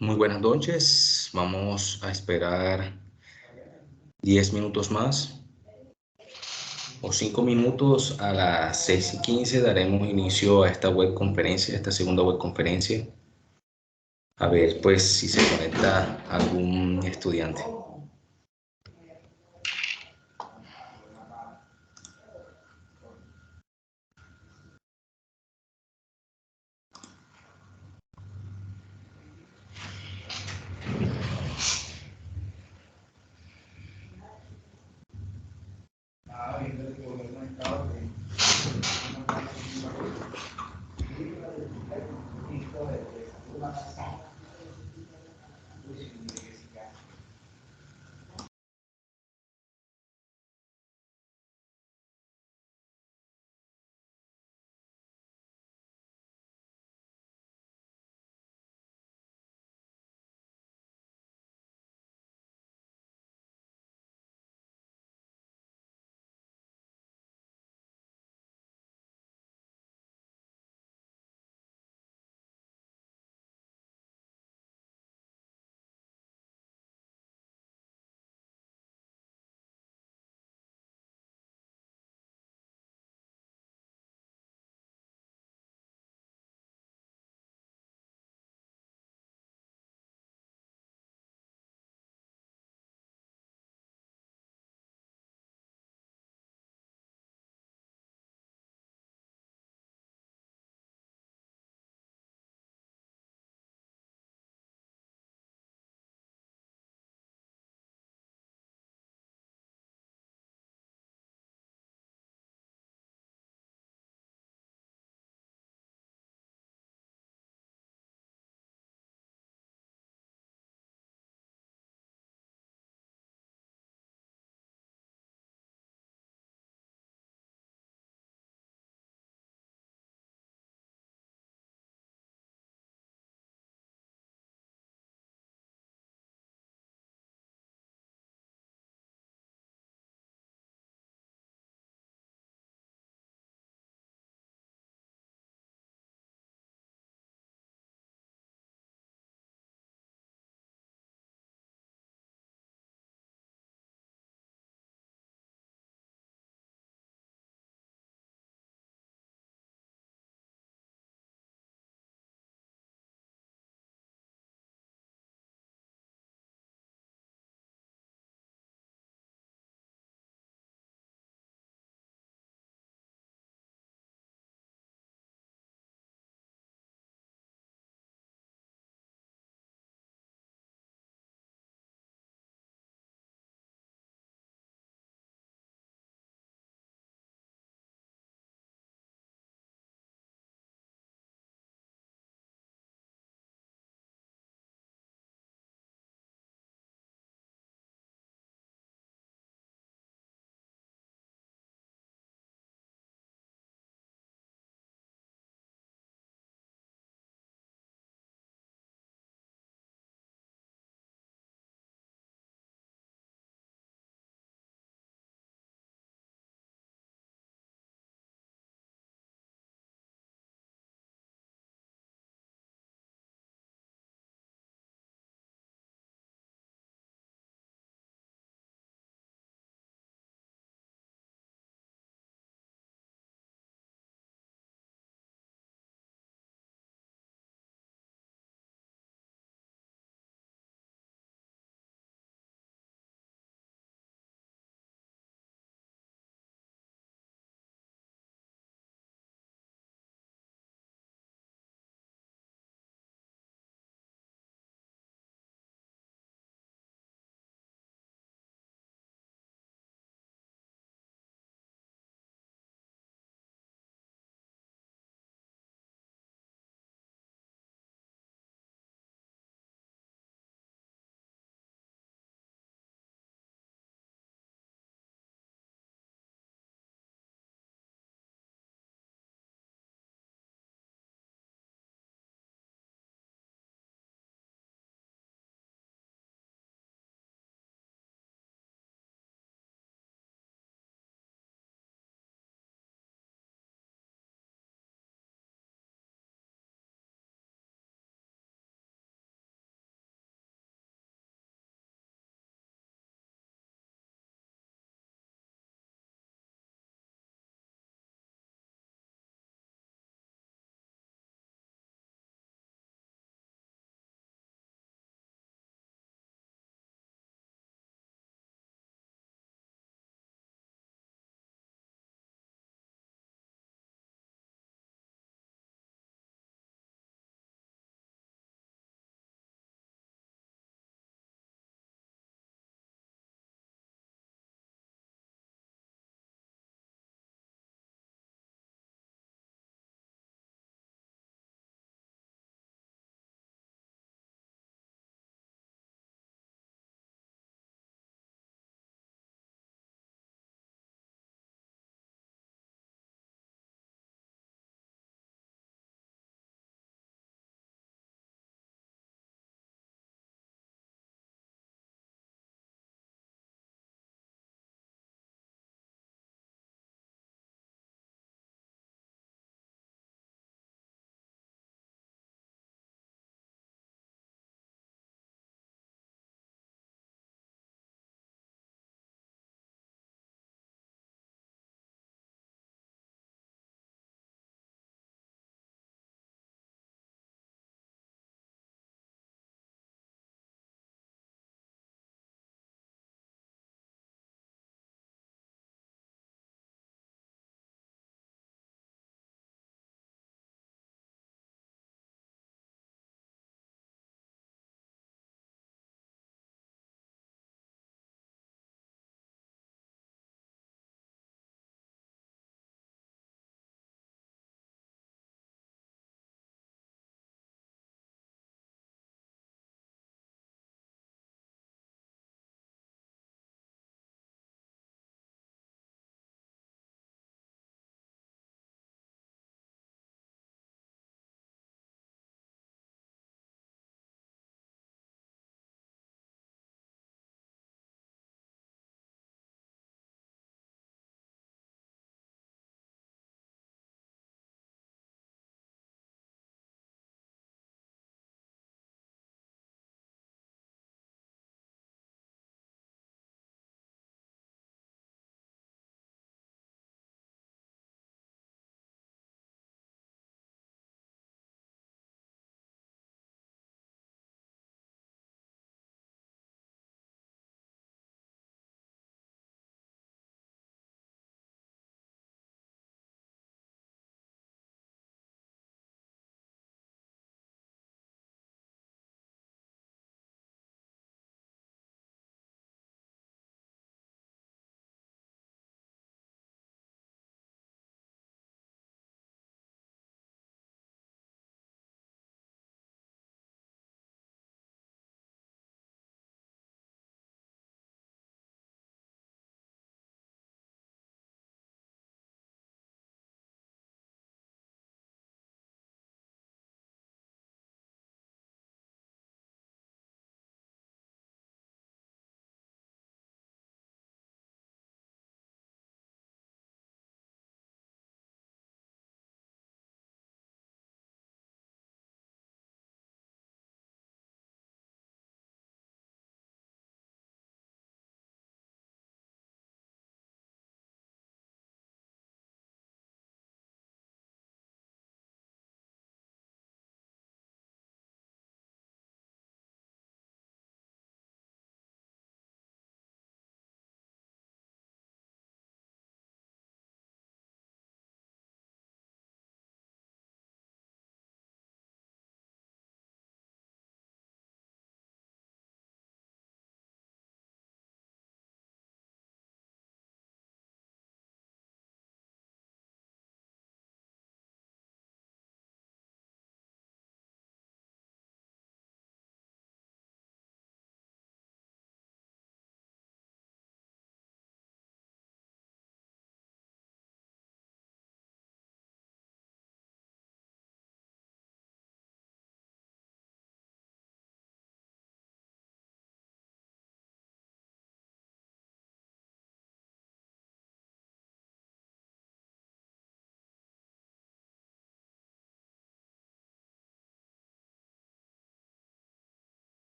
Muy buenas noches. Vamos a esperar 10 minutos más o 5 minutos. A las 6:15 daremos inicio a esta web conferencia, esta segunda web conferencia. A ver, pues, si se conecta algún estudiante.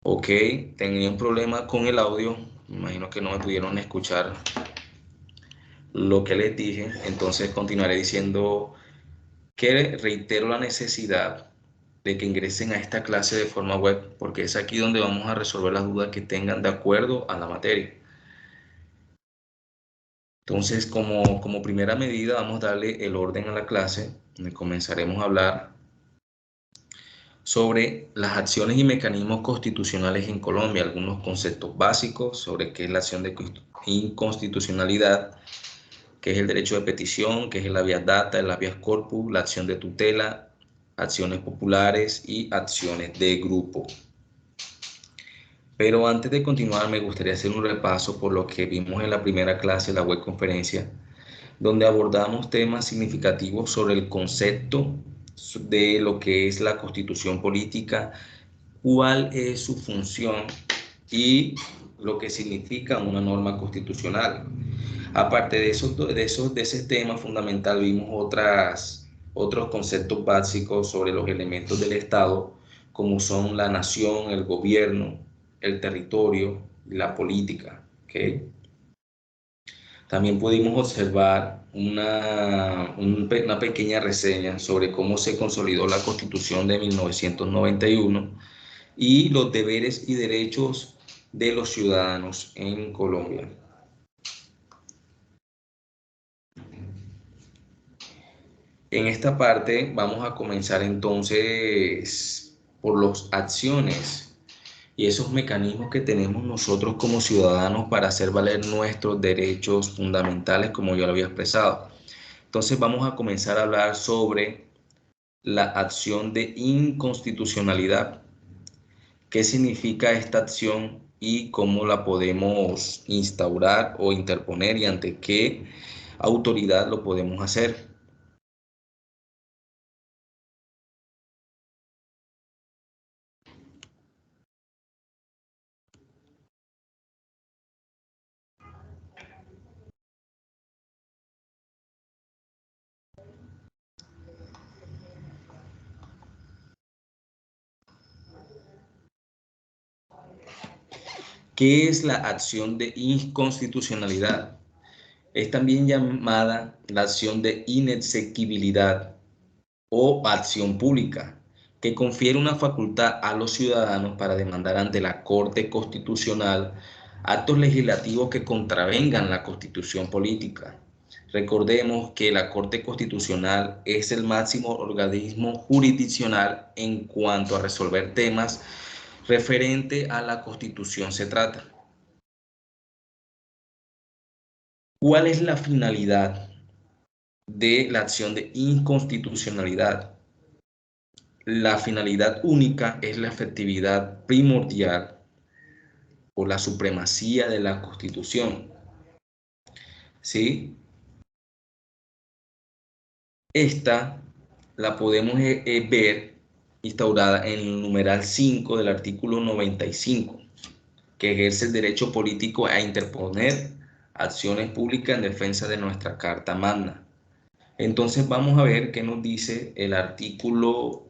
Ok, tenía un problema con el audio. Me imagino que no me pudieron escuchar lo que les dije. Entonces continuaré diciendo que reitero la necesidad de que ingresen a esta clase de forma web, porque es aquí donde vamos a resolver las dudas que tengan de acuerdo a la materia. Entonces, como primera medida, vamos a darle el orden a la clase, donde comenzaremos a hablar sobre las acciones y mecanismos constitucionales en Colombia, algunos conceptos básicos sobre qué es la acción de inconstitucionalidad, qué es el derecho de petición, qué es el habeas data, el habeas corpus, la acción de tutela, acciones populares y acciones de grupo. Pero antes de continuar, me gustaría hacer un repaso por lo que vimos en la primera clase de la web conferencia, donde abordamos temas significativos sobre el concepto de lo que es la constitución política, cuál es su función y lo que significa una norma constitucional. Aparte de ese tema fundamental, vimos otros conceptos básicos sobre los elementos del Estado, como son la nación, el gobierno, el territorio y la política. ¿Okay? También pudimos observar una pequeña reseña sobre cómo se consolidó la Constitución de 1991 y los deberes y derechos de los ciudadanos en Colombia. En esta parte vamos a comenzar entonces por las acciones y esos mecanismos que tenemos nosotros como ciudadanos para hacer valer nuestros derechos fundamentales, como yo lo había expresado. Entonces vamos a comenzar a hablar sobre la acción de inconstitucionalidad. ¿Qué significa esta acción y cómo la podemos instaurar o interponer y ante qué autoridad lo podemos hacer? ¿Qué es la acción de inconstitucionalidad? Es también llamada la acción de inexequibilidad o acción pública, que confiere una facultad a los ciudadanos para demandar ante la Corte Constitucional actos legislativos que contravengan la Constitución política. Recordemos que la Corte Constitucional es el máximo organismo jurisdiccional en cuanto a resolver temas referente a la Constitución se trata. ¿Cuál es la finalidad de la acción de inconstitucionalidad? La finalidad única es la efectividad primordial o la supremacía de la Constitución. ¿Sí? Esta la podemos ver instaurada en el numeral 5 del artículo 95, que ejerce el derecho político a interponer acciones públicas en defensa de nuestra Carta Magna. Entonces vamos a ver qué nos dice el artículo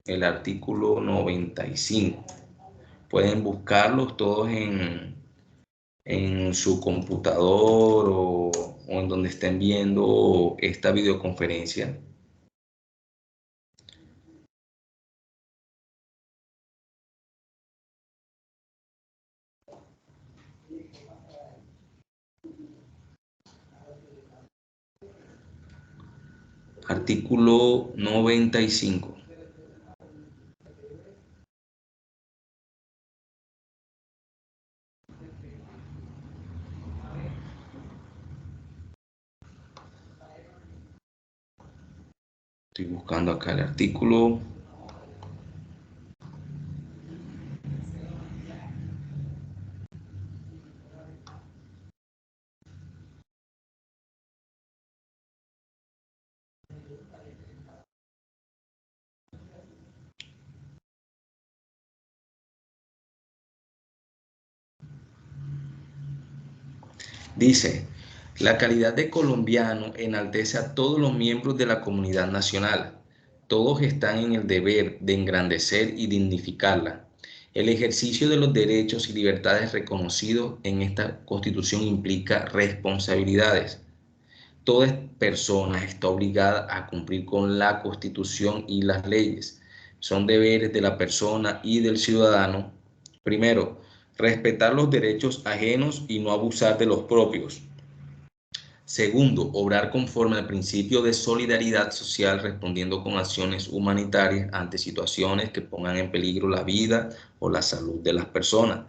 95. Pueden buscarlos todos en su computador o en donde estén viendo esta videoconferencia. Artículo 95. Estoy buscando acá el artículo. Dice, la calidad de colombiano enaltece a todos los miembros de la comunidad nacional. Todos están en el deber de engrandecer y dignificarla. El ejercicio de los derechos y libertades reconocidos en esta Constitución implica responsabilidades. Toda persona está obligada a cumplir con la Constitución y las leyes. Son deberes de la persona y del ciudadano. Primero, respetar los derechos ajenos y no abusar de los propios. Segundo, obrar conforme al principio de solidaridad social, respondiendo con acciones humanitarias ante situaciones que pongan en peligro la vida o la salud de las personas.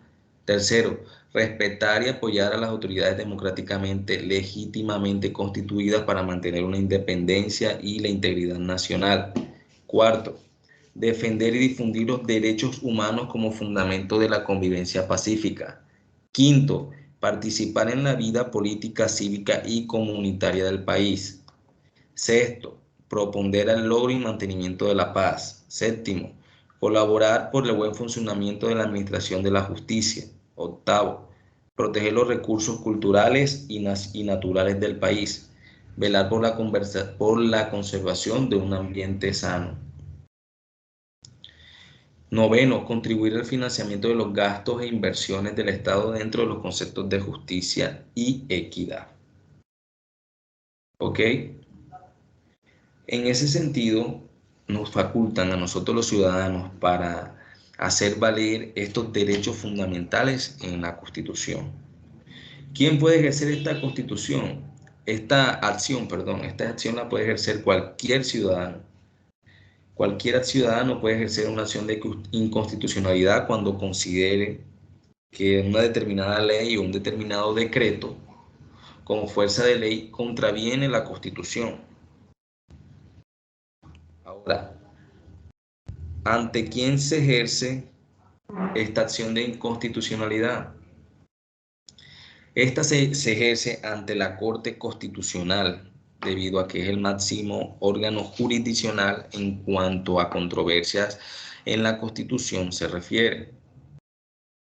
Tercero, respetar y apoyar a las autoridades democráticamente, legítimamente constituidas para mantener una independencia y la integridad nacional. Cuarto, defender y difundir los derechos humanos como fundamento de la convivencia pacífica. Quinto, participar en la vida política, cívica y comunitaria del país. Sexto, proponer el logro y mantenimiento de la paz. Séptimo, colaborar por el buen funcionamiento de la administración de la justicia. Octavo, proteger los recursos culturales y naturales del país. Velar por la conservación de un ambiente sano. Noveno, contribuir al financiamiento de los gastos e inversiones del Estado dentro de los conceptos de justicia y equidad. ¿Ok? En ese sentido, nos facultan a nosotros los ciudadanos para hacer valer estos derechos fundamentales en la Constitución. ¿Quién puede ejercer esta Constitución? Esta acción la puede ejercer cualquier ciudadano. Cualquier ciudadano puede ejercer una acción de inconstitucionalidad cuando considere que una determinada ley o un determinado decreto como fuerza de ley contraviene la Constitución. Ahora, ¿ante quién se ejerce esta acción de inconstitucionalidad? Esta se ejerce ante la Corte Constitucional, debido a que es el máximo órgano jurisdiccional en cuanto a controversias en la Constitución se refiere.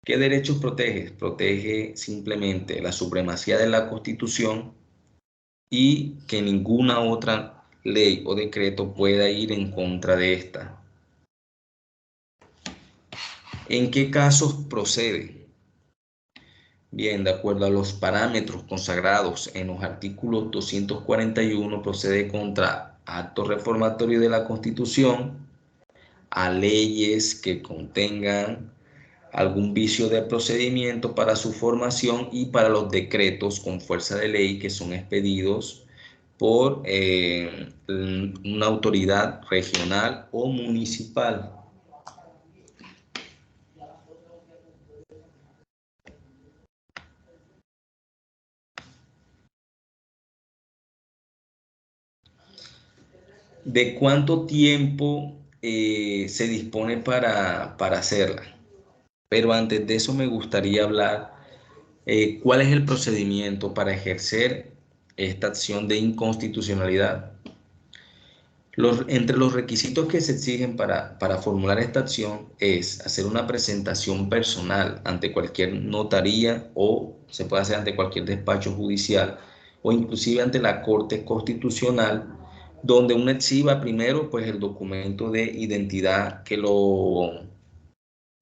¿Qué derechos protege? Protege simplemente la supremacía de la Constitución y que ninguna otra ley o decreto pueda ir en contra de esta. ¿En qué casos procede? Bien, de acuerdo a los parámetros consagrados en los artículos 241, procede contra actos reformatorios de la Constitución, a leyes que contengan algún vicio de procedimiento para su formación y para los decretos con fuerza de ley que son expedidos por una autoridad regional o municipal. ¿De cuánto tiempo se dispone para hacerla? Pero antes de eso me gustaría hablar cuál es el procedimiento para ejercer esta acción de inconstitucionalidad. Entre los requisitos que se exigen para formular esta acción es hacer una presentación personal ante cualquier notaría o se puede hacer ante cualquier despacho judicial o inclusive ante la Corte Constitucional, donde uno exhiba primero pues el documento de identidad que lo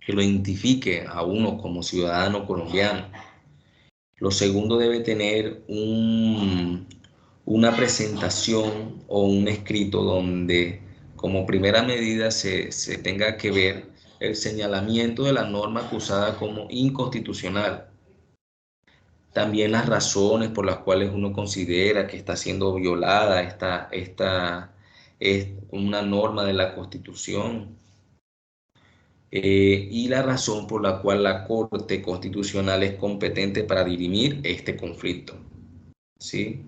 identifique a uno como ciudadano colombiano. Lo segundo, debe tener una presentación o un escrito donde como primera medida se tenga que ver el señalamiento de la norma acusada como inconstitucional. También las razones por las cuales uno considera que está siendo violada esta es una norma de la Constitución. Y la razón por la cual la Corte Constitucional es competente para dirimir este conflicto. ¿Sí?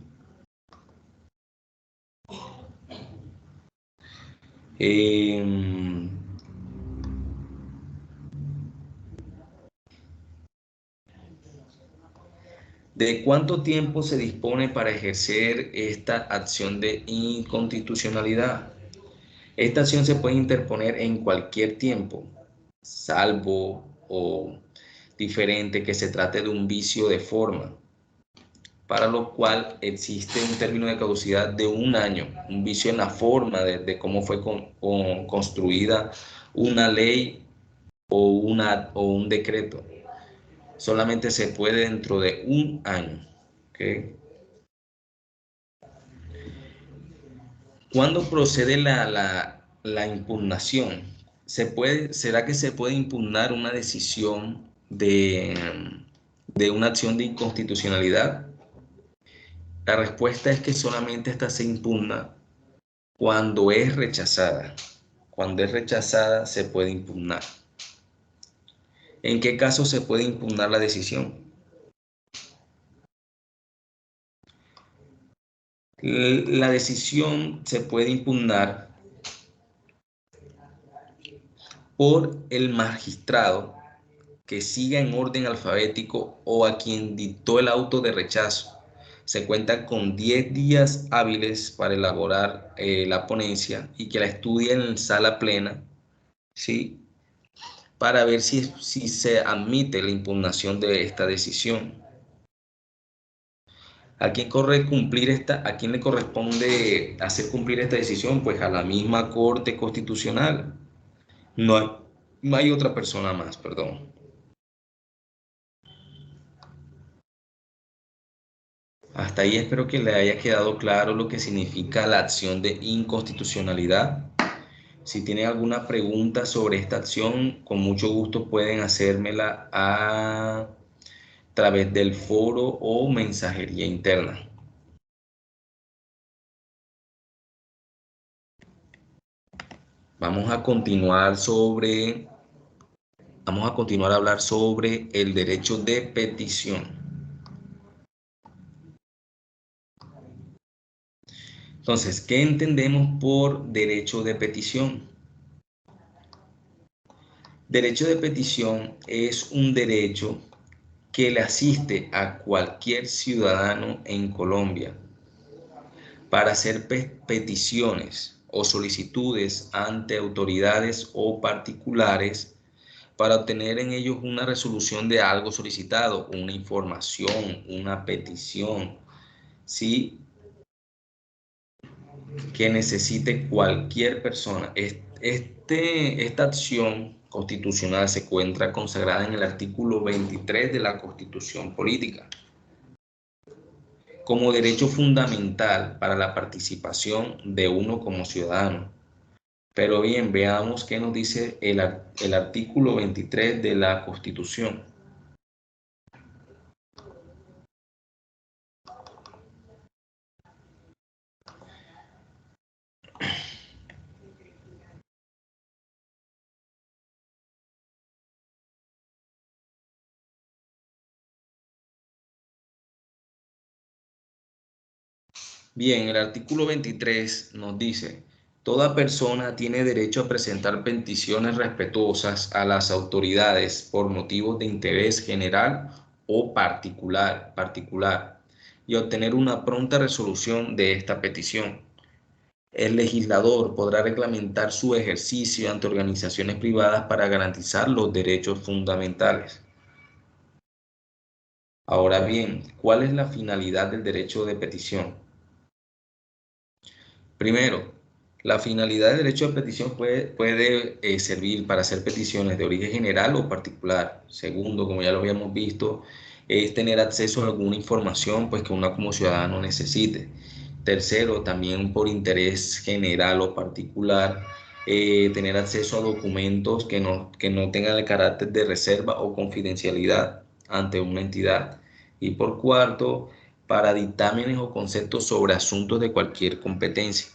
¿De cuánto tiempo se dispone para ejercer esta acción de inconstitucionalidad? Esta acción se puede interponer en cualquier tiempo, salvo o diferente que se trate de un vicio de forma, para lo cual existe un término de caducidad de 1 año, un vicio en la forma de cómo fue construida una ley o un decreto. Solamente se puede dentro de un año. ¿Okay? ¿Cuándo procede la impugnación? ¿Será que se puede impugnar una decisión de una acción de inconstitucionalidad? La respuesta es que solamente esta se impugna cuando es rechazada. Cuando es rechazada se puede impugnar. ¿En qué caso se puede impugnar la decisión? La decisión se puede impugnar por el magistrado que siga en orden alfabético o a quien dictó el auto de rechazo. Se cuenta con 10 días hábiles para elaborar la ponencia y que la estudie en sala plena, ¿sí? Para ver si se admite la impugnación de esta decisión. ¿A quién le corresponde hacer cumplir esta decisión? Pues a la misma Corte Constitucional. No hay, no hay otra persona más, perdón. Hasta ahí espero que le haya quedado claro lo que significa la acción de inconstitucionalidad. Si tienen alguna pregunta sobre esta acción, con mucho gusto pueden hacérmela a través del foro o mensajería interna. Vamos a continuar a hablar sobre el derecho de petición. Entonces, ¿qué entendemos por derecho de petición? Derecho de petición es un derecho que le asiste a cualquier ciudadano en Colombia para hacer peticiones o solicitudes ante autoridades o particulares para obtener en ellos una resolución de algo solicitado, una información, una petición, ¿sí? Que necesite cualquier persona. Esta acción constitucional se encuentra consagrada en el artículo 23 de la Constitución Política como derecho fundamental para la participación de uno como ciudadano. Pero bien, veamos qué nos dice el artículo 23 de la Constitución. Bien, el artículo 23 nos dice, toda persona tiene derecho a presentar peticiones respetuosas a las autoridades por motivos de interés general o particular y obtener una pronta resolución de esta petición. El legislador podrá reglamentar su ejercicio ante organizaciones privadas para garantizar los derechos fundamentales. Ahora bien, ¿cuál es la finalidad del derecho de petición? Primero, la finalidad del derecho de petición puede servir para hacer peticiones de origen general o particular. Segundo, como ya lo habíamos visto, es tener acceso a alguna información pues, que uno como ciudadano necesite. Tercero, también por interés general o particular, tener acceso a documentos que no tengan el carácter de reserva o confidencialidad ante una entidad. Y por cuarto, para dictámenes o conceptos sobre asuntos de cualquier competencia.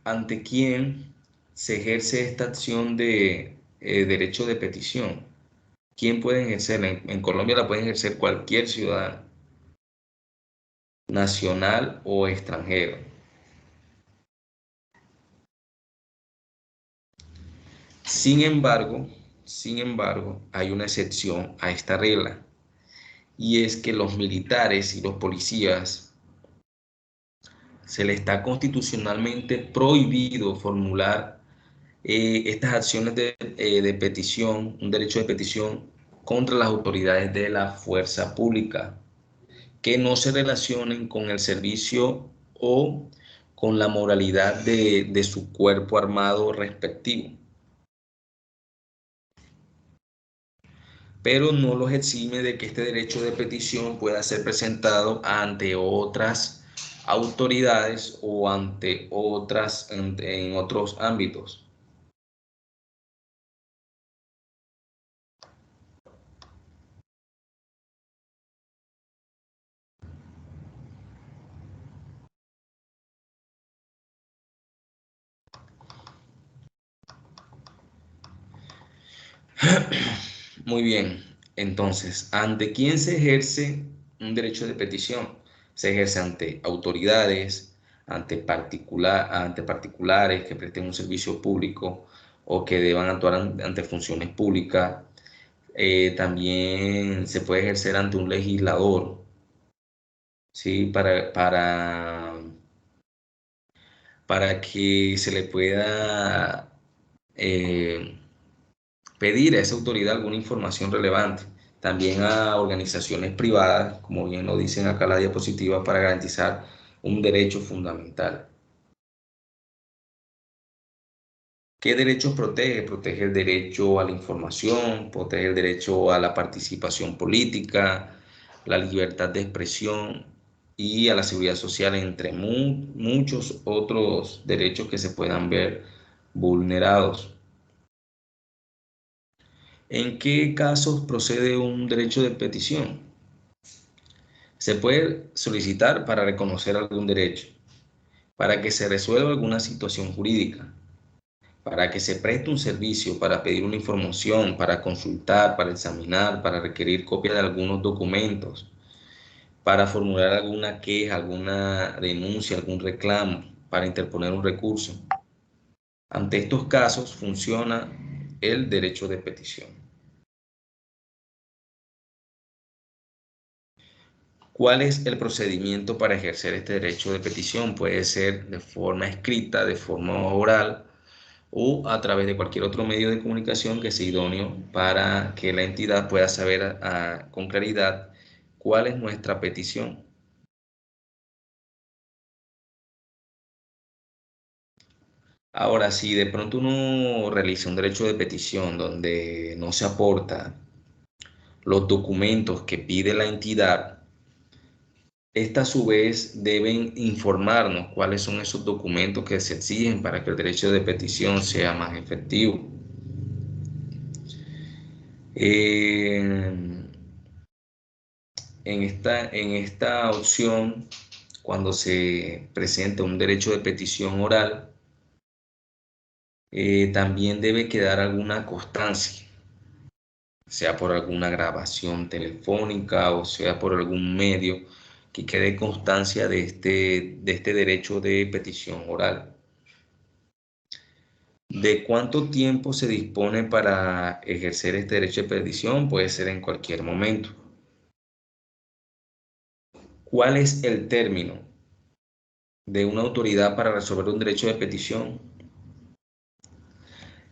¿Ante quién se ejerce esta acción de derecho de petición? ¿Quién puede ejercerla? En Colombia la puede ejercer cualquier ciudadano, nacional o extranjero. Sin embargo, hay una excepción a esta regla, y es que los militares y los policías se les está constitucionalmente prohibido formular estas acciones de petición, un derecho de petición contra las autoridades de la fuerza pública que no se relacionen con el servicio o con la moralidad de su cuerpo armado respectivo, pero no los exime de que este derecho de petición pueda ser presentado ante otras autoridades o ante otras en otros ámbitos. Muy bien, entonces, ¿ante quién se ejerce un derecho de petición? Se ejerce ante autoridades, ante particulares que presten un servicio público o que deban actuar ante funciones públicas. También se puede ejercer ante un legislador, ¿sí? Para que se le pueda eh, pedir a esa autoridad alguna información relevante. También a organizaciones privadas, como bien lo dicen acá la diapositiva, para garantizar un derecho fundamental. ¿Qué derechos protege? Protege el derecho a la información, protege el derecho a la participación política, la libertad de expresión y a la seguridad social, entre muchos otros derechos que se puedan ver vulnerados. ¿En qué casos procede un derecho de petición? Se puede solicitar para reconocer algún derecho, para que se resuelva alguna situación jurídica, para que se preste un servicio, para pedir una información, para consultar, para examinar, para requerir copia de algunos documentos, para formular alguna queja, alguna denuncia, algún reclamo, para interponer un recurso. Ante estos casos funciona el derecho de petición. ¿Cuál es el procedimiento para ejercer este derecho de petición? Puede ser de forma escrita, de forma oral o a través de cualquier otro medio de comunicación que sea idóneo para que la entidad pueda saber con claridad cuál es nuestra petición. Ahora, si de pronto uno realiza un derecho de petición donde no se aporta los documentos que pide la entidad, esta a su vez deben informarnos cuáles son esos documentos que se exigen para que el derecho de petición sea más efectivo. Eh, en esta opción, cuando se presenta un derecho de petición oral, también debe quedar alguna constancia, sea por alguna grabación telefónica o sea por algún medio que quede constancia de este derecho de petición oral. ¿De cuánto tiempo se dispone para ejercer este derecho de petición? Puede ser en cualquier momento. ¿Cuál es el término de una autoridad para resolver un derecho de petición?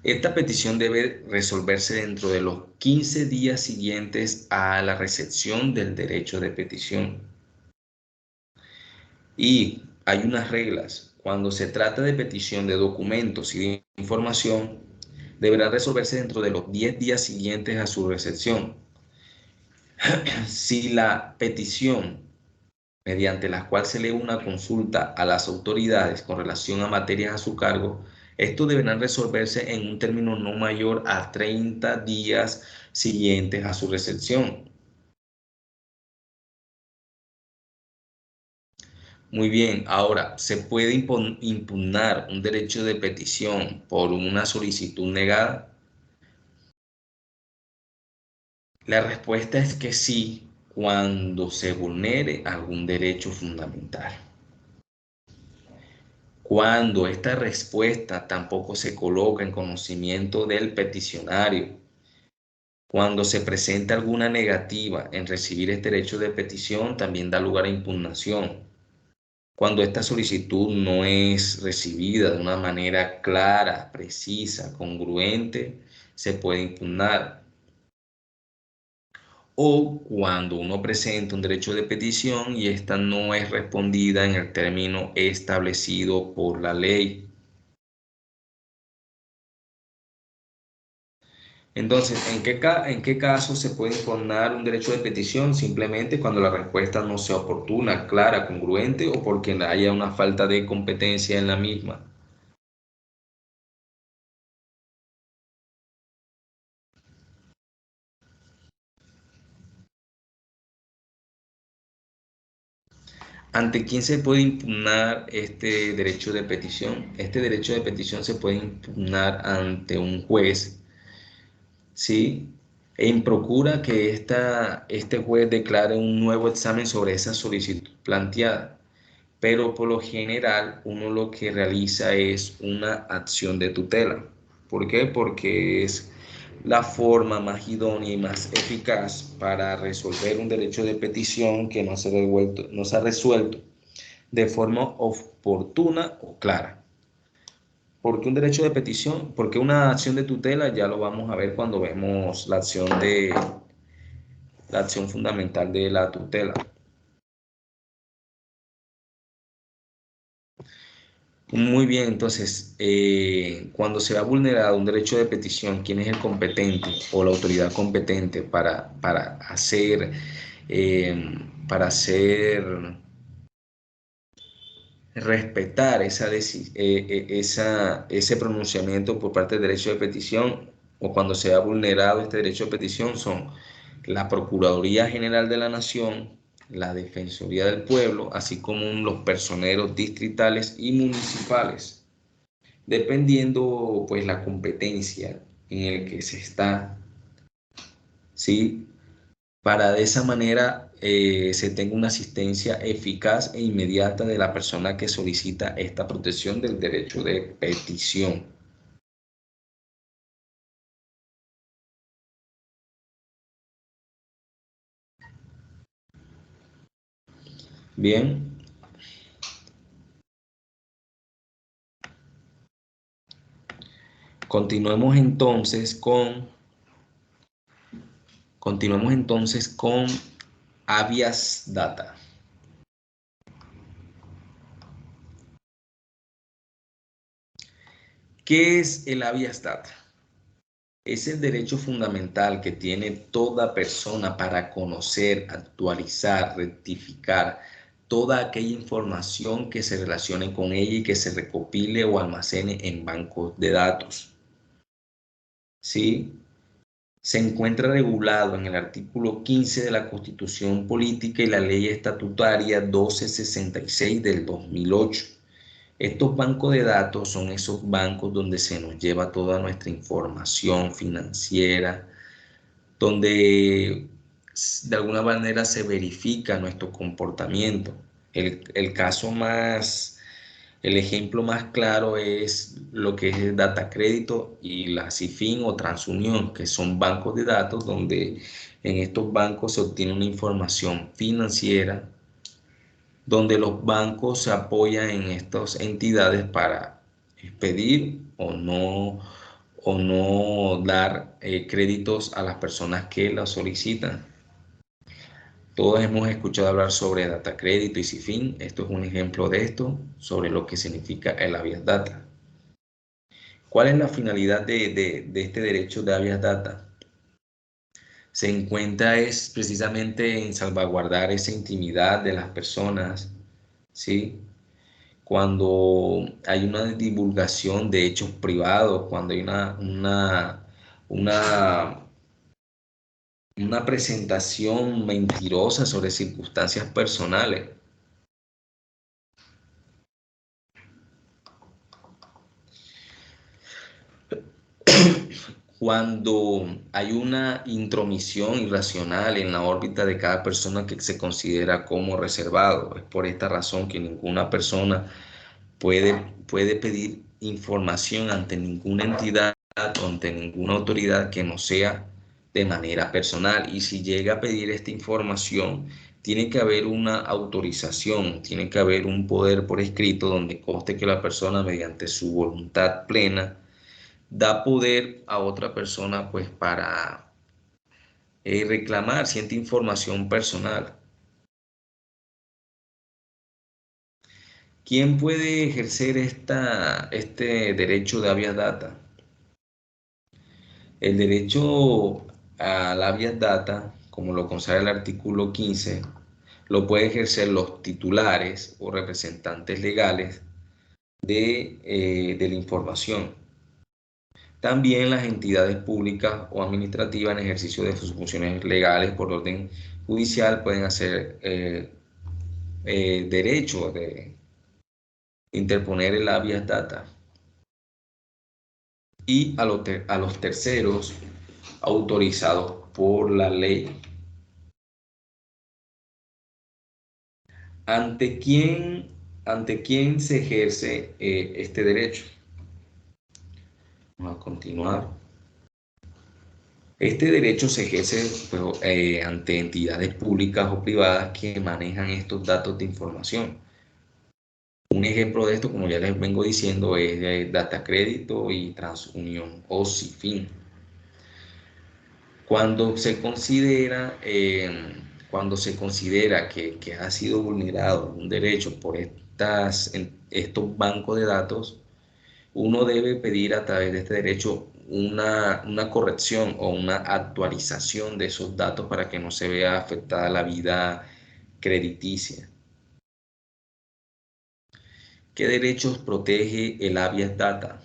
Esta petición debe resolverse dentro de los 15 días siguientes a la recepción del derecho de petición. Y hay unas reglas. Cuando se trata de petición de documentos y de información, deberá resolverse dentro de los 10 días siguientes a su recepción. Si la petición mediante la cual se lee una consulta a las autoridades con relación a materias a su cargo, estos deberán resolverse en un término no mayor a 30 días siguientes a su recepción. Muy bien, ahora, ¿se puede impugnar un derecho de petición por una solicitud negada? La respuesta es que sí, cuando se vulnere algún derecho fundamental. Cuando esta respuesta tampoco se coloca en conocimiento del peticionario, cuando se presenta alguna negativa en recibir este derecho de petición, también da lugar a impugnación. Cuando esta solicitud no es recibida de una manera clara, precisa, congruente, se puede impugnar. o cuando uno presenta un derecho de petición y esta no es respondida en el término establecido por la ley. Entonces, ¿en qué caso se puede impugnar un derecho de petición? Simplemente cuando la respuesta no sea oportuna, clara, congruente o porque haya una falta de competencia en la misma. ¿Ante quién se puede impugnar este derecho de petición? Este derecho de petición se puede impugnar ante un juez, ¿sí? En procura que este juez declare un nuevo examen sobre esa solicitud planteada. Pero por lo general uno lo que realiza es una acción de tutela. ¿Por qué? Porque es la forma más idónea y más eficaz para resolver un derecho de petición que no se ha resuelto de forma oportuna o clara. ¿Por qué un derecho de petición? Porque una acción de tutela ya lo vamos a ver cuando vemos la acción fundamental de la tutela. Muy bien, entonces, cuando se ha vulnerado un derecho de petición, ¿quién es el competente o la autoridad competente eh, para hacer respetar ese pronunciamiento por parte del derecho de petición o cuando se ha vulnerado este derecho de petición? Son la Procuraduría General de la Nación, la Defensoría del Pueblo, así como los personeros distritales y municipales, dependiendo pues la competencia en el que se está, ¿sí? Para de esa manera se tenga una asistencia eficaz e inmediata de la persona que solicita esta protección del derecho de petición. Bien, continuemos entonces con, continuemos entonces con habeas data. ¿Qué es el habeas data? Es el derecho fundamental que tiene toda persona para conocer, actualizar, rectificar toda aquella información que se relacione con ella y que se recopile o almacene en bancos de datos. ¿Sí? Se encuentra regulado en el artículo 15 de la Constitución Política y la Ley Estatutaria 1266 del 2008. Estos bancos de datos son esos bancos donde se nos lleva toda nuestra información financiera, donde de alguna manera se verifica nuestro comportamiento. El ejemplo más claro es lo que es el Data Crédito y la CIFIN o TransUnión, que son bancos de datos donde en estos bancos se obtiene una información financiera, donde los bancos se apoyan en estas entidades para pedir o no dar créditos a las personas que la solicitan. Todos hemos escuchado hablar sobre data crédito y CIFIN. Esto es un ejemplo de esto, sobre lo que significa el habeas data. ¿Cuál es la finalidad de este derecho de habeas data? Se encuentra es precisamente en salvaguardar esa intimidad de las personas, ¿sí? Cuando hay una divulgación de hechos privados, cuando hay una, una presentación mentirosa sobre circunstancias personales. Cuando hay una intromisión irracional en la órbita de cada persona que se considera como reservado. Es por esta razón que ninguna persona puede pedir información ante ninguna entidad o ante ninguna autoridad que no sea de manera personal. Y si llega a pedir esta información, tiene que haber una autorización, tiene que haber un poder por escrito donde conste que la persona, mediante su voluntad plena, da poder a otra persona pues reclamar cierta información personal. ¿Quién puede ejercer este derecho de habeas data? El derecho al habeas data, como lo consagra el artículo 15, lo pueden ejercer los titulares o representantes legales de la información. También las entidades públicas o administrativas en ejercicio de sus funciones legales por orden judicial pueden hacer derecho de interponer el habeas data. Y a los terceros autorizados por la ley. ¿Ante quién, ante quién se ejerce este derecho? Vamos a continuar. Este derecho se ejerce pues, ante entidades públicas o privadas que manejan estos datos de información. Un ejemplo de esto, como ya les vengo diciendo, es Data Crédito y TransUnión o Cifin. Cuando se considera, que ha sido vulnerado un derecho por estos bancos de datos, uno debe pedir a través de este derecho una corrección o una actualización de esos datos para que no se vea afectada la vida crediticia. ¿Qué derechos protege el habeas data?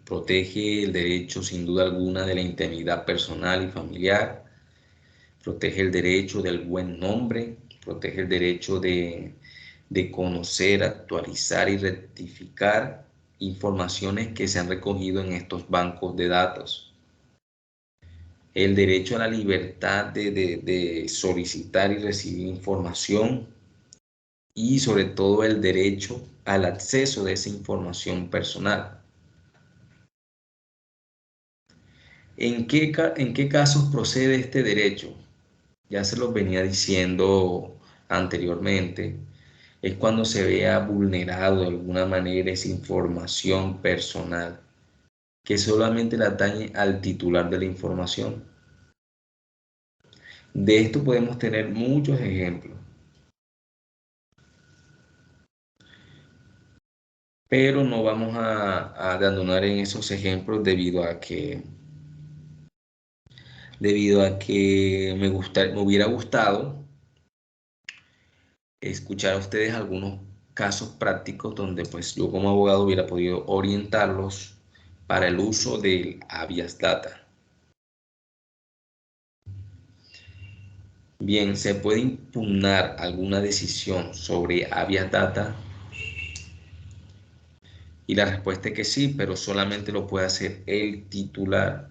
Protege el derecho sin duda alguna de la integridad personal y familiar, protege el derecho del buen nombre, protege el derecho de conocer, actualizar y rectificar informaciones que se han recogido en estos bancos de datos. El derecho a la libertad de solicitar y recibir información y sobre todo el derecho al acceso de esa información personal. ¿En qué casos procede este derecho? Ya se los venía diciendo anteriormente. Es cuando se vea vulnerado de alguna manera esa información personal que solamente le atañe al titular de la información. De esto podemos tener muchos ejemplos, pero no vamos a abandonar en esos ejemplos debido a que me hubiera gustado escuchar a ustedes algunos casos prácticos donde pues yo como abogado hubiera podido orientarlos para el uso del habeas data. Bien, ¿se puede impugnar alguna decisión sobre habeas data? Y la respuesta es que sí, pero solamente lo puede hacer el titular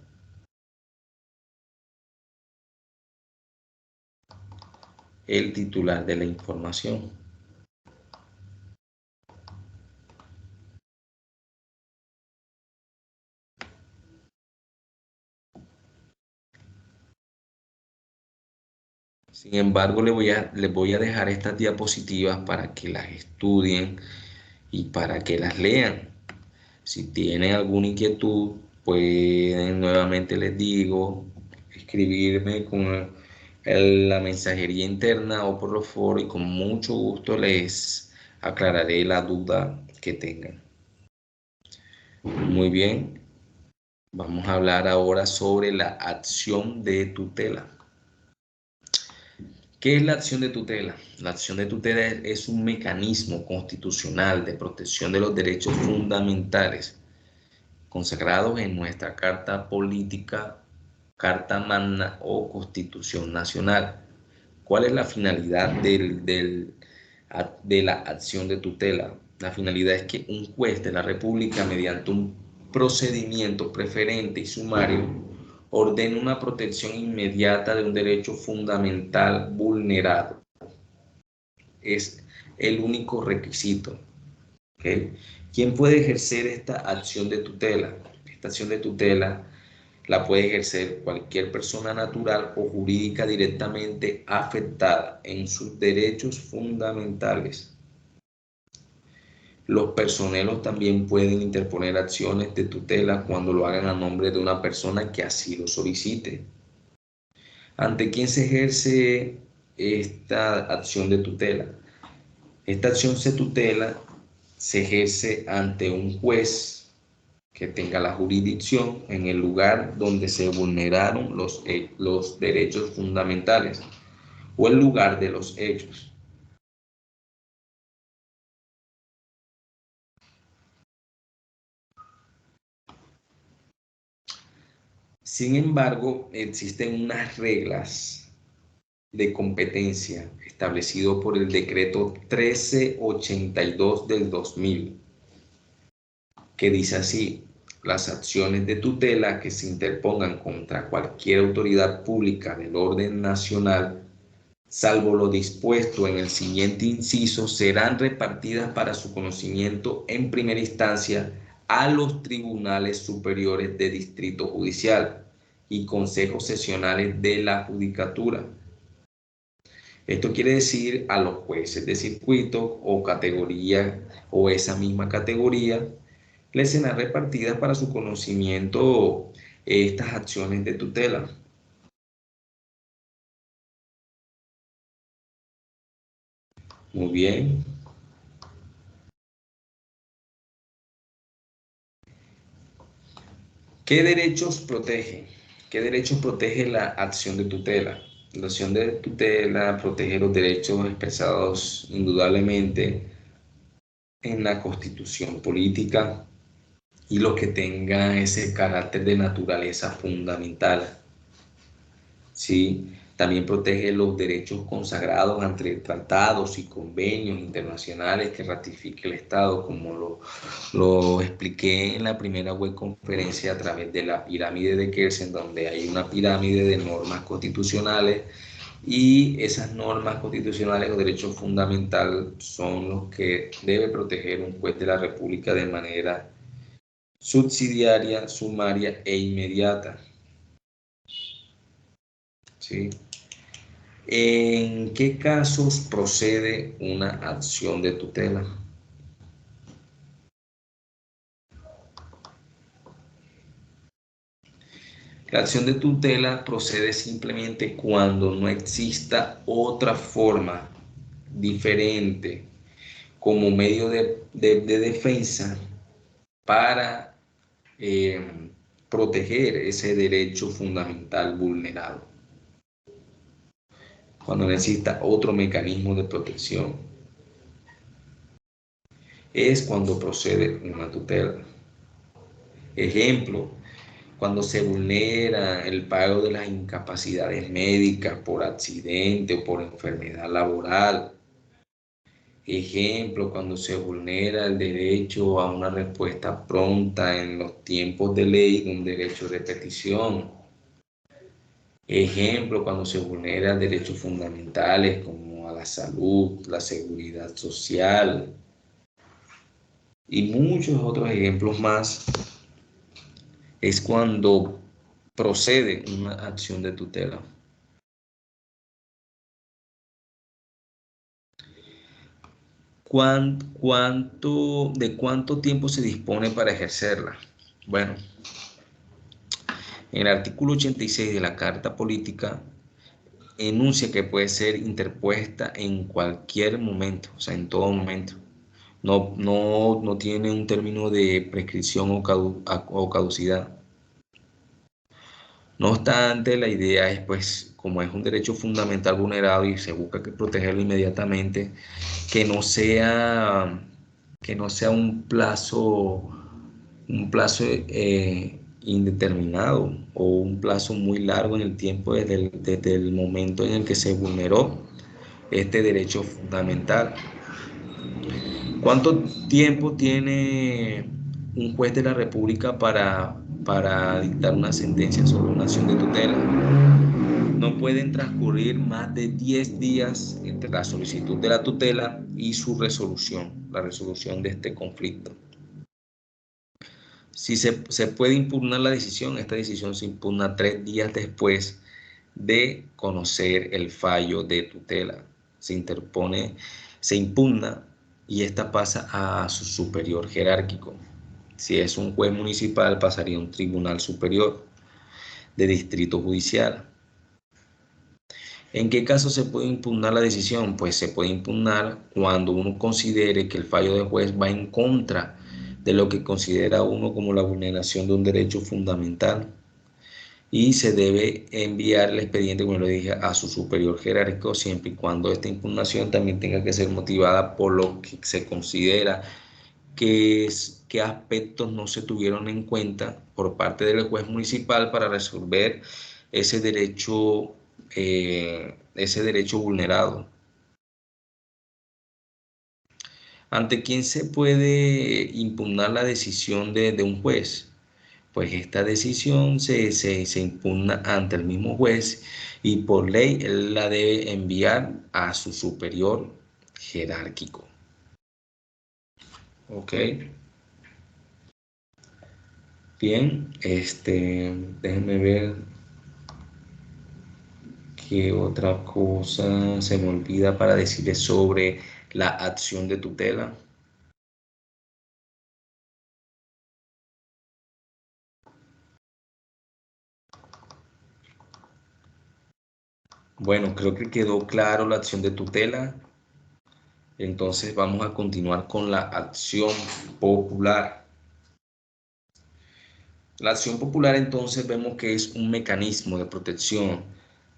de la información. Sin embargo, les voy a dejar estas diapositivas para que las estudien y para que las lean. Si tienen alguna inquietud, pueden, nuevamente les digo, escribirme con la mensajería interna o por los foros y con mucho gusto les aclararé la duda que tengan. Muy bien, vamos a hablar ahora sobre la acción de tutela. ¿Qué es la acción de tutela? La acción de tutela es un mecanismo constitucional de protección de los derechos fundamentales consagrados en nuestra Carta Política, Carta Magna o Constitución Nacional. ¿Cuál es la finalidad de la acción de tutela? La finalidad es que un juez de la República, mediante un procedimiento preferente y sumario, ordene una protección inmediata de un derecho fundamental vulnerado. Es el único requisito. ¿Okay? ¿Quién puede ejercer esta acción de tutela? Esta acción de tutela la puede ejercer cualquier persona natural o jurídica directamente afectada en sus derechos fundamentales. Los personeros también pueden interponer acciones de tutela cuando lo hagan a nombre de una persona que así lo solicite. ¿Ante quién se ejerce esta acción de tutela? Esta acción se ejerce ante un juez que tenga la jurisdicción en el lugar donde se vulneraron los derechos fundamentales o el lugar de los hechos. Sin embargo, existen unas reglas de competencia establecido por el decreto 1382 del 2000, que dice así: las acciones de tutela que se interpongan contra cualquier autoridad pública del orden nacional, salvo lo dispuesto en el siguiente inciso, serán repartidas para su conocimiento en primera instancia a los tribunales superiores de distrito judicial y consejos sesionales de la judicatura. Esto quiere decir a los jueces de circuito o categoría o esa misma categoría les serán repartidas para su conocimiento estas acciones de tutela. Muy bien. ¿Qué derechos protege? ¿Qué derechos protege la acción de tutela? La acción de tutela protege los derechos expresados indudablemente en la Constitución política y los que tengan ese carácter de naturaleza fundamental. ¿Sí? También protege los derechos consagrados entre tratados y convenios internacionales que ratifique el Estado, como lo expliqué en la primera web conferencia a través de la pirámide de Kelsen, donde hay una pirámide de normas constitucionales y esas normas constitucionales o derechos fundamentales son los que debe proteger un juez de la República de manera subsidiaria, sumaria e inmediata. ¿Sí? ¿En qué casos procede una acción de tutela? La acción de tutela procede simplemente cuando no exista otra forma diferente como medio de defensa para proteger ese derecho fundamental vulnerado. Cuando no exista otro mecanismo de protección, es cuando procede una tutela. Ejemplo, cuando se vulnera el pago de las incapacidades médicas por accidente o por enfermedad laboral. Ejemplo, cuando se vulnera el derecho a una respuesta pronta en los tiempos de ley, un derecho de petición. Ejemplo, cuando se vulneran derechos fundamentales como a la salud, la seguridad social y muchos otros ejemplos más, es cuando procede una acción de tutela. ¿De cuánto tiempo se dispone para ejercerla? Bueno, en el artículo 86 de la Carta Política enuncia que puede ser interpuesta en cualquier momento, o sea, en todo momento. No tiene un término de prescripción o caducidad. No obstante, la idea es, pues, como es un derecho fundamental vulnerado y se busca que protegerlo inmediatamente, que no sea, un plazo indeterminado o un plazo muy largo en el tiempo desde el momento en el que se vulneró este derecho fundamental. ¿Cuánto tiempo tiene un juez de la República para dictar una sentencia sobre una acción de tutela? No pueden transcurrir más de 10 días entre la solicitud de la tutela y su resolución, la resolución de este conflicto. Si se puede impugnar la decisión, esta decisión se impugna 3 días después de conocer el fallo de tutela. Se impugna y esta pasa a su superior jerárquico. Si es un juez municipal, pasaría a un tribunal superior de distrito judicial. ¿En qué caso se puede impugnar la decisión? Pues se puede impugnar cuando uno considere que el fallo del juez va en contra de lo que considera uno como la vulneración de un derecho fundamental y se debe enviar el expediente, como lo dije, a su superior jerárquico siempre y cuando esta impugnación también tenga que ser motivada por lo que se considera qué aspectos no se tuvieron en cuenta por parte del juez municipal para resolver ese derecho vulnerado. ¿Ante quién se puede impugnar la decisión de un juez? Pues esta decisión se impugna ante el mismo juez y por ley él la debe enviar a su superior jerárquico. ¿Ok? Bien, déjenme ver qué otra cosa se me olvida para decirles sobre la acción de tutela. Bueno, creo que quedó claro la acción de tutela. Entonces vamos a continuar con la acción popular. La acción popular entonces vemos que es un mecanismo de protección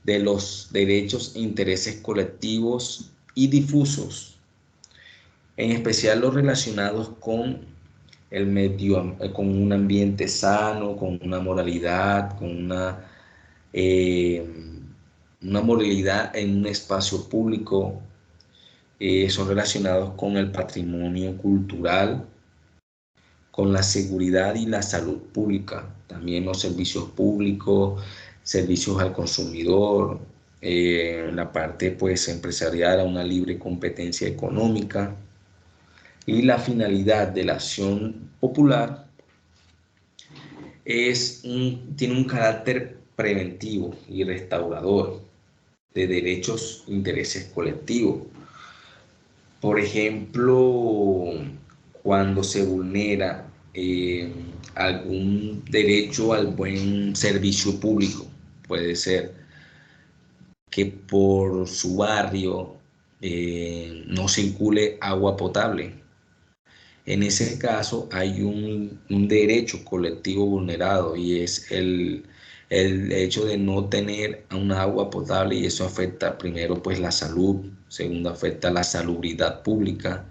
de los derechos e intereses colectivos y difusos, en especial los relacionados con el medio, con un ambiente sano, con una moralidad, con eh, una moralidad en un espacio público. Son relacionados con el patrimonio cultural, con la seguridad y la salud pública, también los servicios públicos, servicios al consumidor, la parte pues empresarial a una libre competencia económica. Y la finalidad de la acción popular tiene un carácter preventivo y restaurador de derechos e intereses colectivos. Por ejemplo, cuando se vulnera algún derecho al buen servicio público, puede ser que por su barrio no circule agua potable. En ese caso hay un derecho colectivo vulnerado y es el hecho de no tener una agua potable y eso afecta primero pues la salud, segundo afecta la salubridad pública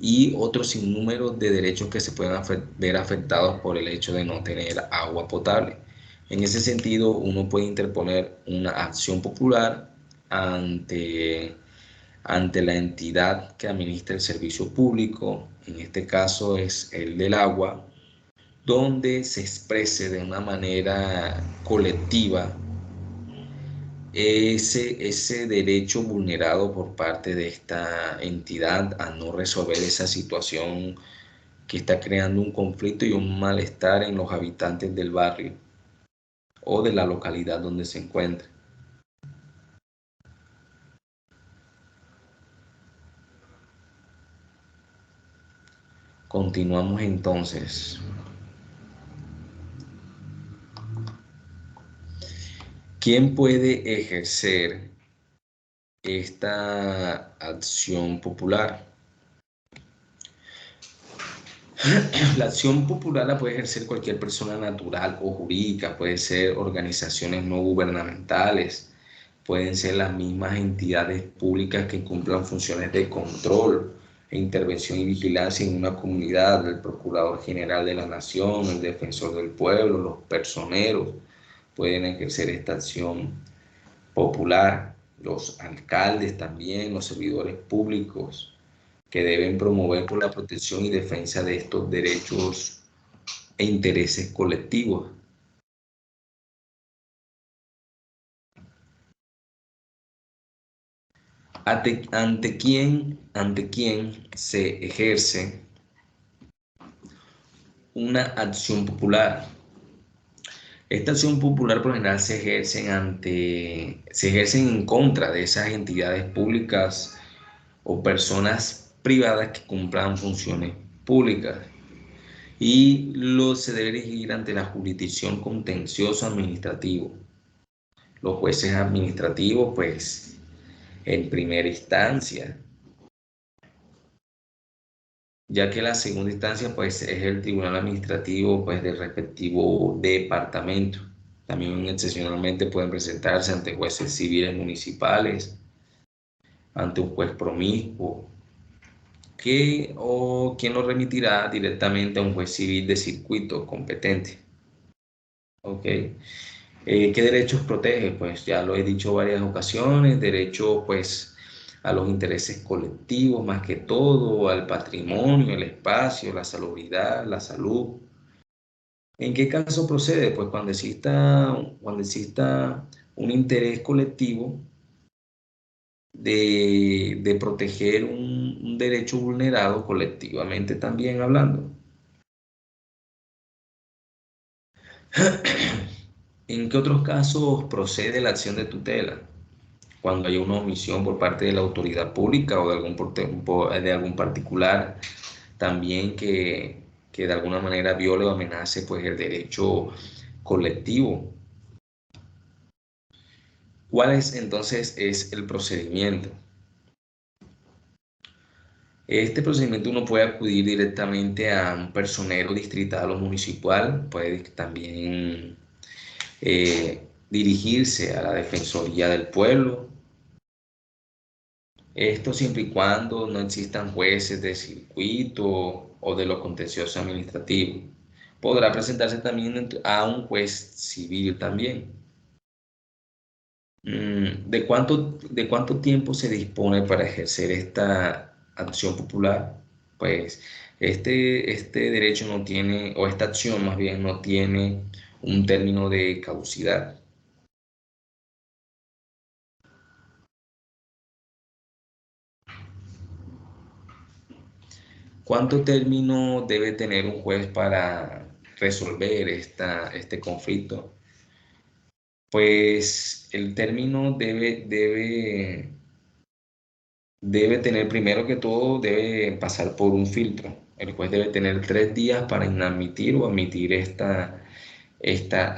y otros sinnúmero de derechos que se pueden ver afectados por el hecho de no tener agua potable. En ese sentido, uno puede interponer una acción popular ante ante la entidad que administra el servicio público, en este caso es el del agua, donde se exprese de una manera colectiva ese derecho vulnerado por parte de esta entidad a no resolver esa situación que está creando un conflicto y un malestar en los habitantes del barrio o de la localidad donde se encuentre. Continuamos entonces. ¿Quién puede ejercer esta acción popular? La acción popular la puede ejercer cualquier persona natural o jurídica, puede ser organizaciones no gubernamentales, pueden ser las mismas entidades públicas que cumplan funciones de control e intervención y vigilancia en una comunidad, el Procurador General de la Nación, el Defensor del Pueblo, los personeros pueden ejercer esta acción popular, los alcaldes también, los servidores públicos que deben promover por la protección y defensa de estos derechos e intereses colectivos. Ante quién se ejerce una acción popular? Esta acción popular por lo general se ejercen en contra de esas entidades públicas o personas privadas que cumplan funciones públicas y se debe dirigir ante la jurisdicción contencioso administrativo. los jueces administrativos, pues, en primera instancia, ya que la segunda instancia, pues, es el tribunal administrativo, pues, del respectivo departamento. También excepcionalmente pueden presentarse ante jueces civiles municipales, ante un juez promiscuo, o quien lo remitirá directamente a un juez civil de circuito competente. ¿Ok? ¿Qué derechos protege? Pues ya lo he dicho varias ocasiones, derecho pues a los intereses colectivos más que todo, al patrimonio, el espacio, la salubridad, la salud. ¿En qué caso procede? Pues cuando exista un interés colectivo de proteger un derecho vulnerado colectivamente también hablando. ¿En qué otros casos procede la acción de tutela? Cuando hay una omisión por parte de la autoridad pública o de algún particular también que de alguna manera viole o amenace pues el derecho colectivo. ¿Cuál es entonces el procedimiento? Este procedimiento uno puede acudir directamente a un personero distrital o municipal, puede también dirigirse a la Defensoría del Pueblo. Esto siempre y cuando no existan jueces de circuito o de lo contencioso administrativo. Podrá presentarse también a un juez civil también. ¿De cuánto tiempo se dispone para ejercer esta acción popular? Pues este derecho no tiene, o esta acción más bien no tiene un término de caducidad. ¿Cuánto término debe tener un juez para resolver este conflicto? Pues el término debe tener, primero que todo, debe pasar por un filtro. El juez debe tener 3 días para inadmitir o admitir esta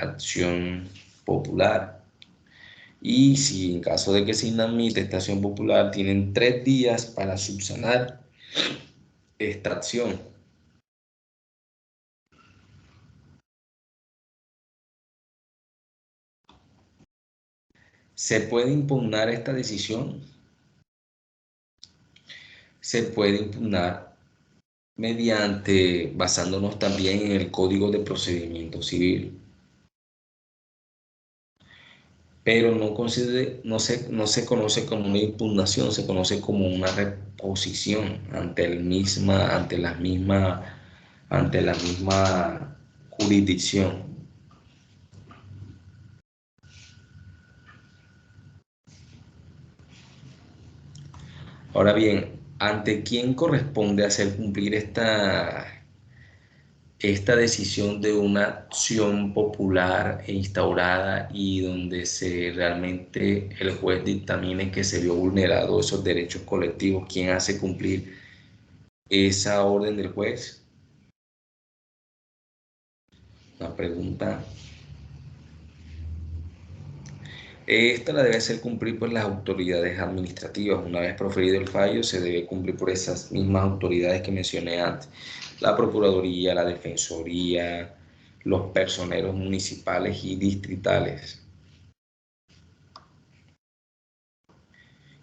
acción popular. Y si en caso de que se inadmite esta acción popular, tienen 3 días para subsanar esta acción. ¿Se puede impugnar esta decisión? Se puede impugnar basándonos también en el Código de Procedimiento Civil, pero no se conoce como una impugnación, se conoce como una reposición ante la misma jurisdicción. Ahora bien, ¿ante quién corresponde hacer cumplir esta decisión de una acción popular e instaurada y donde realmente el juez dictamine que se vio vulnerado esos derechos colectivos? ¿Quién hace cumplir esa orden del juez? Una pregunta. Esta la debe hacer cumplir por las autoridades administrativas. Una vez proferido el fallo, se debe cumplir por esas mismas autoridades que mencioné antes: la Procuraduría, la Defensoría, los personeros municipales y distritales.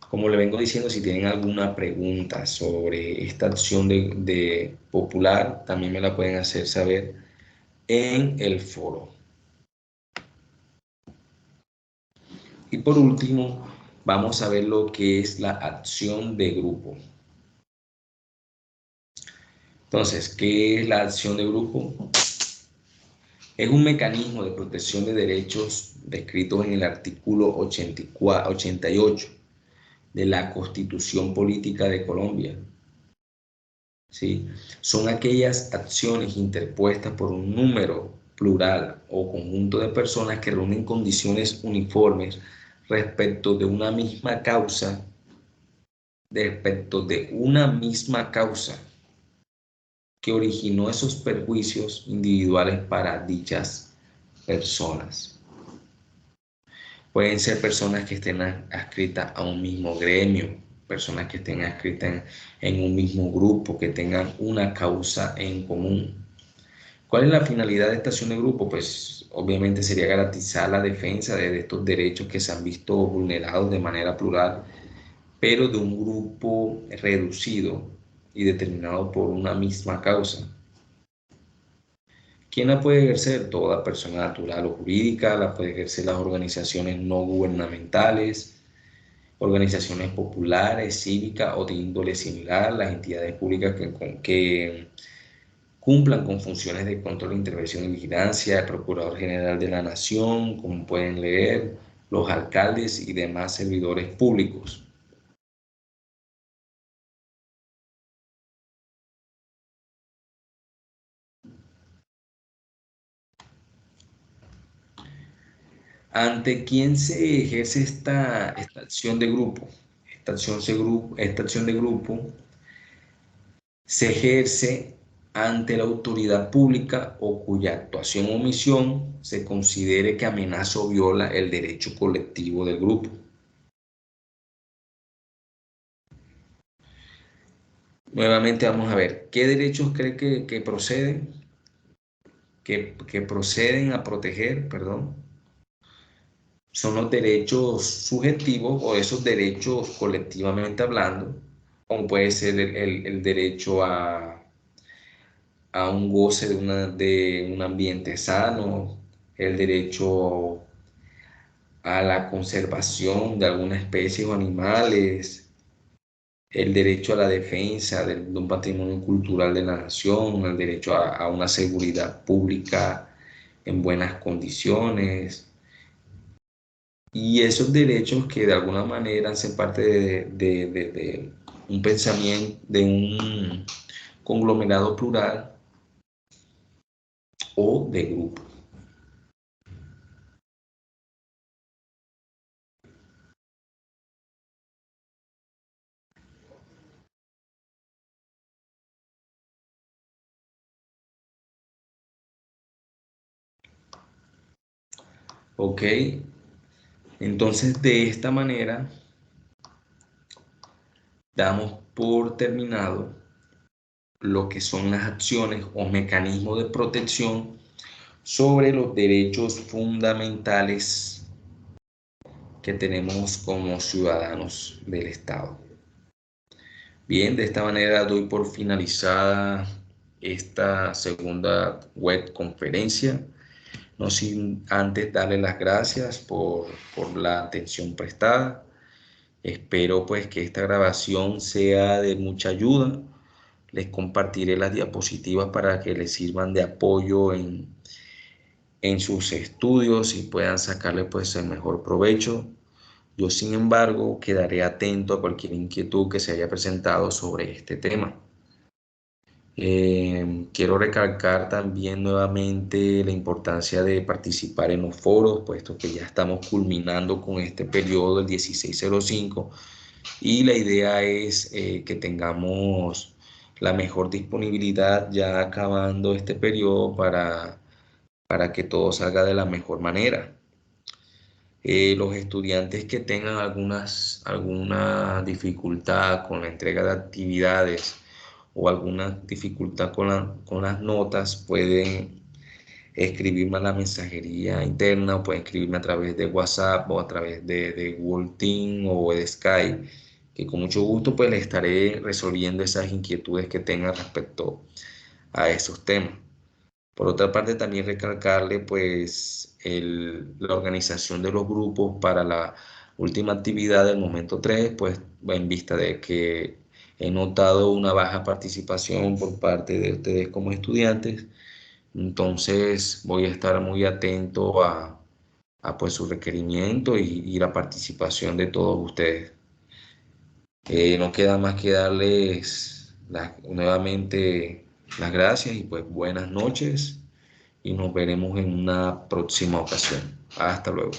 Como le vengo diciendo, si tienen alguna pregunta sobre esta acción de popular, también me la pueden hacer saber en el foro. Y por último, vamos a ver lo que es la acción de grupo. Entonces, ¿qué es la acción de grupo? Es un mecanismo de protección de derechos descritos en el artículo 88 de la Constitución Política de Colombia. ¿Sí? Son aquellas acciones interpuestas por un número plural o conjunto de personas que reúnen condiciones uniformes respecto de una misma causa, que originó esos perjuicios individuales para dichas personas. Pueden ser personas que estén adscritas a un mismo gremio, personas que estén adscritas en un mismo grupo, que tengan una causa en común. ¿Cuál es la finalidad de esta acción de grupo? Pues obviamente sería garantizar la defensa de estos derechos que se han visto vulnerados de manera plural, pero de un grupo reducido y determinado por una misma causa. ¿Quién la puede ejercer? Toda persona natural o jurídica, la puede ejercer las organizaciones no gubernamentales, organizaciones populares, cívicas o de índole similar, las entidades públicas que cumplan con funciones de control, intervención y vigilancia, el Procurador General de la Nación, como pueden leer, los alcaldes y demás servidores públicos. ¿Ante quién se ejerce esta acción de grupo? Esta acción de grupo se ejerce ante la autoridad pública o cuya actuación o omisión se considere que amenaza o viola el derecho colectivo del grupo. Nuevamente vamos a ver, ¿qué derechos cree que proceden? Que proceden a proteger, perdón, son los derechos subjetivos o esos derechos colectivamente hablando, como puede ser el derecho a un goce de un ambiente sano, el derecho a la conservación de alguna especie o animales, el derecho a la defensa de un patrimonio cultural de la nación, el derecho a una seguridad pública en buenas condiciones. Y esos derechos que de alguna manera hacen parte de un pensamiento, de un conglomerado plural o de grupo. ¿Ok? Entonces, de esta manera, damos por terminado lo que son las acciones o mecanismos de protección sobre los derechos fundamentales que tenemos como ciudadanos del Estado. Bien, de esta manera doy por finalizada esta segunda web conferencia. No sin antes darle las gracias por la atención prestada. Espero pues que esta grabación sea de mucha ayuda. Les compartiré las diapositivas para que les sirvan de apoyo en sus estudios y puedan sacarle pues el mejor provecho. Yo, sin embargo, quedaré atento a cualquier inquietud que se haya presentado sobre este tema. Quiero recalcar también nuevamente la importancia de participar en los foros, puesto que ya estamos culminando con este periodo del 1605 y la idea es que tengamos la mejor disponibilidad ya acabando este periodo para que todo salga de la mejor manera. Los estudiantes que tengan alguna dificultad con la entrega de actividades o alguna dificultad con las notas, pueden escribirme a la mensajería interna o pueden escribirme a través de WhatsApp o a través de Google Team o de Skype, que con mucho gusto pues les estaré resolviendo esas inquietudes que tengan respecto a esos temas. Por otra parte, también recalcarle pues la organización de los grupos para la última actividad del momento 3, pues en vista de que he notado una baja participación por parte de ustedes como estudiantes, entonces voy a estar muy atento a pues su requerimiento y la participación de todos ustedes. No queda más que darles nuevamente las gracias y pues buenas noches y nos veremos en una próxima ocasión. Hasta luego.